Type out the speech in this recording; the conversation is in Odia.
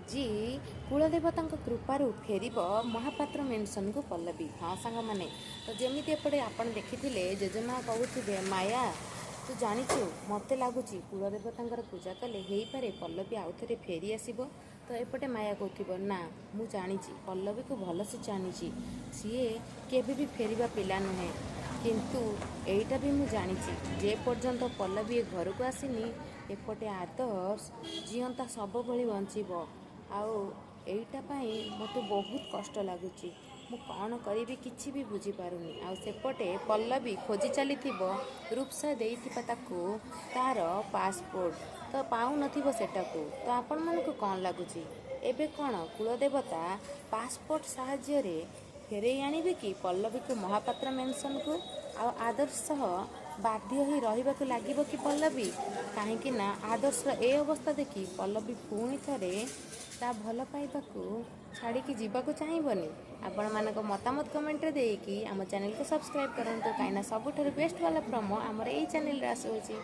ଆଜି କୁଳଦେବତା କୃପାରୁ ଫେରିବ ମହାପାତ୍ର ମେନସନ୍କୁ ପଲ୍ଲବୀ। ହଁ ସାଙ୍ଗମାନେ, ତ ଯେମିତି ଏପଟେ ଆପଣ ଦେଖିଥିଲେ ଜେଜେମା କହୁଥିବେ ମାୟା ତୁ ଜାଣିଛୁ ମୋତେ ଲାଗୁଛି କୁଳଦେବତାଙ୍କର ପୂଜା କଲେ ହେଇପାରେ ପଲ୍ଲବୀ ଆଉଥରେ ଫେରି ଆସିବ। ତ ଏପଟେ ମାୟା କହୁଥିବ ନା ମୁଁ ଜାଣିଛି ପଲ୍ଲବୀକୁ ଭଲସେ ଜାଣିଛି, ସିଏ କେବେ ବି ଫେରିବା ପିଲା ନୁହେଁ। କିନ୍ତୁ ଏଇଟା ବି ମୁଁ ଜାଣିଛି ଯେ ପର୍ଯ୍ୟନ୍ତ ପଲ୍ଲବୀ ଘରକୁ ଆସିନି ଏପଟେ ଆଦର୍ଶ ଜିଅନ୍ତା ଶବ ଭଳି ବଞ୍ଚିବ। ଆଉ ଏଇଟା ପାଇଁ ମୋତେ ବହୁତ କଷ୍ଟ ଲାଗୁଛି। ମୁଁ କ'ଣ କରିବି କିଛି ବି ବୁଝିପାରୁନି। ଆଉ ସେପଟେ ପଲ୍ଲବୀ ଖୋଜି ଚାଲିଥିବ ରୂପସା ଦେଇଥିବା ତାକୁ ତା'ର ପାସପୋର୍ଟ, ତ ପାଉନଥିବ ସେଟାକୁ। ତ ଆପଣମାନଙ୍କୁ କ'ଣ ଲାଗୁଛି ଏବେ କ'ଣ କୁଳଦେବତା ପାସପୋର୍ଟ ସାହାଯ୍ୟରେ ଫେରେଇ ଆଣିବେ କି ପଲ୍ଲବୀକୁ ମହାପାତ୍ର ମେନସନ୍କୁ? ଆଉ ଆଦର୍ଶ ସହ ବାଧ୍ୟ ହୋଇ ରହିବାକୁ ଲାଗିବ କି ପଲ୍ଲବୀ? କାହିଁକି ନା ଆଦର୍ଶର ଏ ଅବସ୍ଥା ଦେଖି ପଲ୍ଲବୀ ପୁଣି ଥରେ ତା ଭଲ ପାଇବାକୁ ଛାଡ଼ିକି ଯିବାକୁ ଚାହିଁବନି। ଆପଣମାନଙ୍କ ମତାମତ କମେଣ୍ଟରେ ଦେଇକି ଆମ ଚ୍ୟାନେଲକୁ ସବସ୍କ୍ରାଇବ୍ କରନ୍ତୁ, କାହିଁକିନା ସବୁଠାରୁ ବେଷ୍ଟ ବାଲା ପ୍ରୋମୋ ଆମର ଏଇ ଚ୍ୟାନେଲରେ ଆସୁଅଛି।